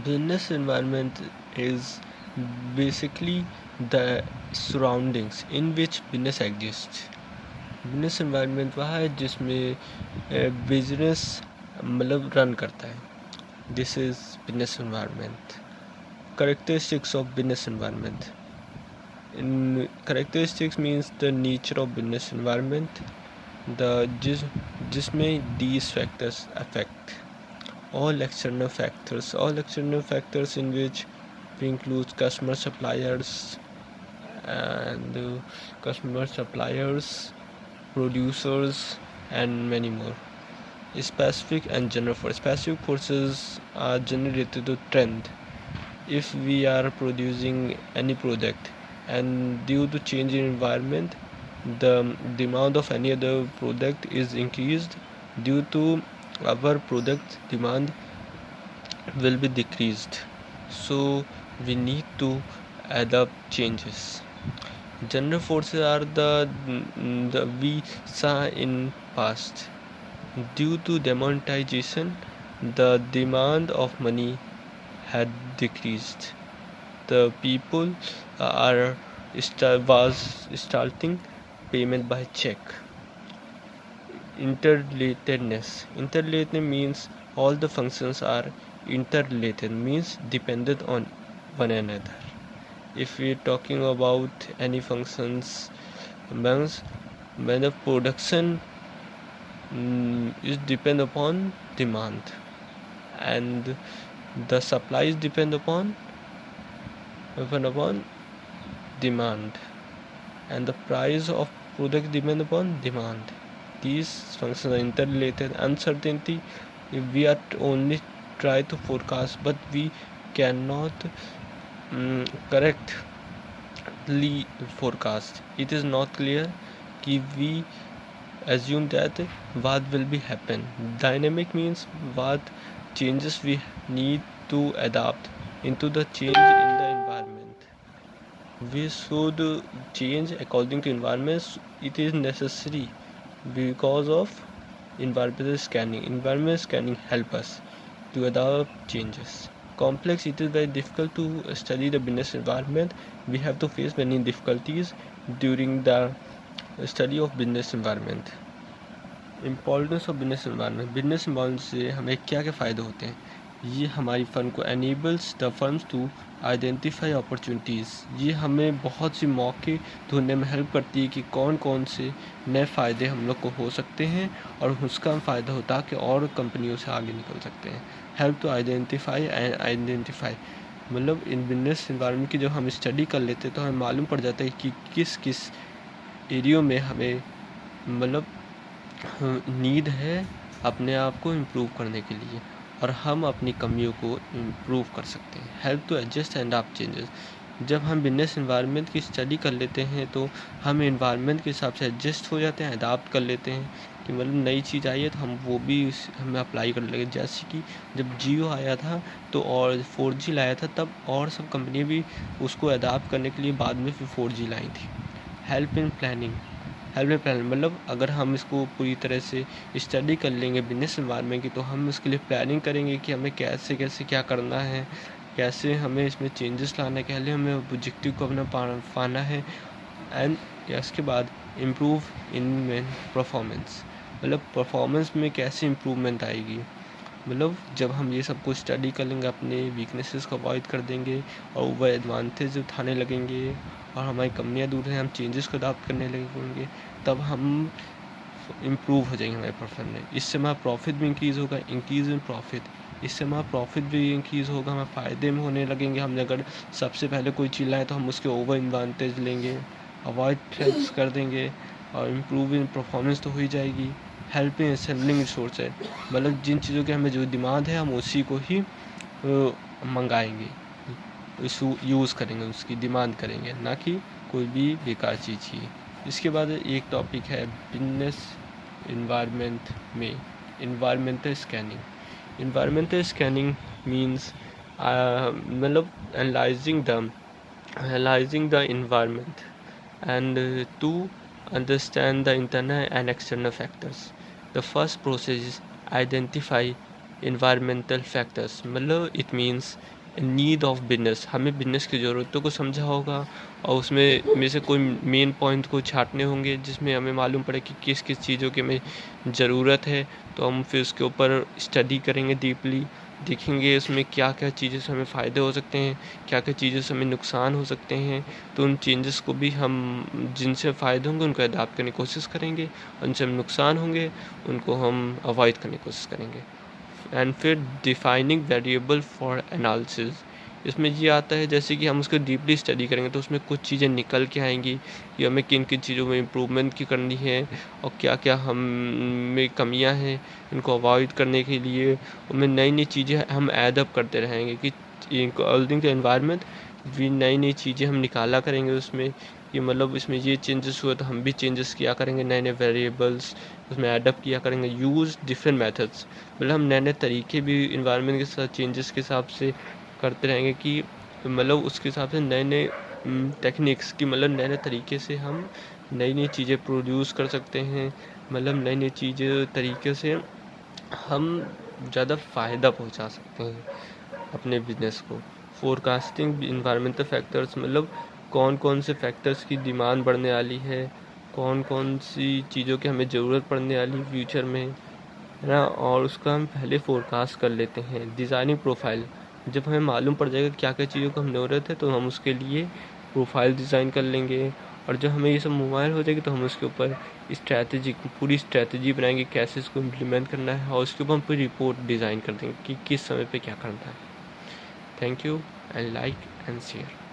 Business environment is basically the surroundings in which business exists. Business environment वह है जिसमें business मतलब run करता है. This is business environment. Characteristics of business environment. In characteristics means the nature of business environment. The जिसमें these factors affect all external factors in which includes customer suppliers and producers and many more. Specific and general force. Specific forces are generated to trend. If we are producing any product and due to change in environment, the demand of any other product is increased, due to our product demand will be decreased, so we need to adapt changes. General forces are the we saw in past. Due to demonetization, the demand of money had decreased. The people was starting payment by check. Interrelatedness means all the functions are interrelated, means dependent on one another. If we are talking about any functions, means when the production is depend upon demand, and the supplies depend upon demand, and the price of product depend upon demand. These functions are interrelated. Uncertainty, if we are only try to forecast, but we cannot correctly forecast. It is not clear कि we assume that what will be happen. Dynamic means what changes we need to adapt into the change in the environment. We should change according to environment. It is necessary because of environmental scanning. Environmental scanning help us to adapt changes. Complex, it is very difficult to study the business environment. We have to face many difficulties during the study of business environment. Importance of business environment. Business environment से हमें क्या क्या फ़ायदे होते हैं? ये हमारी firm को enables the firms to identify opportunities. ये हमें बहुत सी मौके ढूंढने में हेल्प करती है कि कौन कौन से नए फ़ायदे हम लोग को हो सकते हैं और उसका फ़ायदा होता कि और कंपनियों से आगे निकल सकते हैं. हेल्प टू आइडेंटिफाई मतलब इन बिजनेस एनवायरनमेंट की जब हम स्टडी कर लेते हैं तो हमें मालूम पड़ जाता है कि किस किस एरियो में हमें मतलब नीड है अपने आप को इम्प्रूव करने के लिए, और हम अपनी कमियों को इम्प्रूव कर सकते हैं. Help to adjust and up changes. जब हम बिजनेस एनवायरनमेंट की स्टडी कर लेते हैं तो हम एनवायरनमेंट के हिसाब से एडजस्ट हो जाते हैं, अडाप्ट कर लेते हैं कि मतलब नई चीज़ आई है तो हम वो भी हमें अप्लाई कर लेंगे. जैसे कि जब जियो आया था तो और 4G लाया था, तब और सब कंपनी भी उसको अडाप्ट करने के लिए बाद में फिर 4G लाई थी. Help in planning. मतलब अगर हम इसको पूरी तरह से स्टडी कर लेंगे बिजनेस एनवायरनमेंट की, तो हम इसके लिए प्लानिंग करेंगे कि हमें कैसे कैसे क्या करना है, कैसे हमें इसमें चेंजेस लाना है, कैसे हमें ऑब्जेक्टिव को अपना पाना है. एंड इसके बाद इम्प्रूव इन परफॉर्मेंस. मतलब परफॉर्मेंस में कैसे इम्प्रूवमेंट आएगी. मतलब जब हम ये सब कुछ स्टडी कर लेंगे, अपने वीकनेसेस को अवॉइड कर देंगे और वह एडवांटेज उठाने लगेंगे और हमारी कमियाँ दूर हैं, हम चेंजेस को अडॉप्ट करने लगेंगे, तब हम इम्प्रूव हो जाएंगे हमारे परफॉर्मेंस. इससे हमारा प्रॉफिट भी इंक्रीज़ होगा. इंक्रीज़ इन प्रॉफिट, इससे हमारा प्रॉफिट भी इंक्रीज़ होगा, हमारे फ़ायदे में होने लगेंगे. हमने अगर सबसे पहले कोई चीज़ लाए तो हम उसके ओवर एडवांटेज लेंगे, अवॉइड थ्रेट्स कर देंगे और इम्प्रूव इन परफॉर्मेंस तो हो ही जाएगी. हेल्प इन असेंबलिंग रिसोर्स है, मतलब जिन चीज़ों की हमें जो डिमांड है हम उसी को ही मंगाएंगे, इसको यूज़ करेंगे, उसकी डिमांड करेंगे, ना कि कोई भी बेकार चीज़ की. इसके बाद एक टॉपिक है बिजनेस इन्वायरमेंट में environmental scanning. Environmental scanning means मतलब analyzing the environment and to understand the internal and external factors. The first process is identify environmental factors मतलब it means need of business, हमें business की ज़रूरतों को समझा होगा और उसमें में से कोई मेन पॉइंट को छांटने होंगे जिसमें हमें मालूम पड़े कि किस किस चीज़ों की हमें ज़रूरत है। तो हम फिर उसके ऊपर स्टडी करेंगे डीपली, देखेंगे उसमें क्या क्या चीज़ों से हमें फ़ायदे हो सकते हैं, क्या क्या चीज़ों से हमें नुकसान हो सकते हैं। तो उन चेंजेस को भी हम जिनसे फ़ायदे होंगे उनको अडॉप्ट करने की कोशिश करेंगे, उनसे हम नुकसान होंगे उनको हम अवॉइड करने की कोशिश करेंगे। एंड फिर डिफाइनिंग वेरिएबल फॉर एनालिसिस, इसमें ये आता है जैसे कि हम उसको डीपली स्टडी करेंगे तो उसमें कुछ चीज़ें निकल के आएंगी कि हमें किन किन चीज़ों में इम्प्रूवमेंट की करनी है और क्या क्या हम में कमियां हैं, इनको अवॉइड करने के लिए उनमें नई नई चीज़ें हम ऐड करते रहेंगे कि अकॉर्डिंग टू एनवायरनमेंट भी नई नई चीज़ें हम निकाला करेंगे उसमें कि मतलब इसमें ये चेंजेस हुए तो हम भी चेंजेस किया करेंगे, नए नए वेरिएबल्स उसमें ऐडअप किया करेंगे। यूज़ डिफरेंट मेथड्स, मतलब हम नए नए तरीके भी इन्वायरमेंट के साथ चेंजेस के हिसाब से करते रहेंगे कि मतलब उसके हिसाब से नए नए टेक्निक्स की मतलब नए नए तरीके से हम नई नई चीज़ें प्रोड्यूस कर सकते हैं। मतलब नई नई चीज़ें तरीके से हम ज़्यादा फ़ायदा पहुंचा सकते हैं अपने बिजनेस को। फोरकास्टिंग इन्वायरमेंटल फैक्टर्स मतलब कौन कौन से फैक्टर्स की डिमांड बढ़ने वाली है, कौन कौन सी चीज़ों की हमें ज़रूरत पड़ने वाली फ्यूचर में, है ना, और उसका हम पहले फोरकास्ट कर लेते हैं। डिज़ाइनिंग प्रोफाइल, जब हमें मालूम पड़ जाएगा क्या क्या चीज़ों को हम ज़रूरत है तो हम उसके लिए प्रोफाइल डिज़ाइन कर लेंगे। और जब हमें ये सब मोबाइल हो जाएगी तो हम उसके ऊपर पूरी स्ट्रैटेजी बनाएंगे कैसे इसको इम्प्लीमेंट करना है और उसके ऊपर हम पूरी रिपोर्ट डिज़ाइन कर देंगे कि किस समय पे क्या करना है। Thank you and like and share.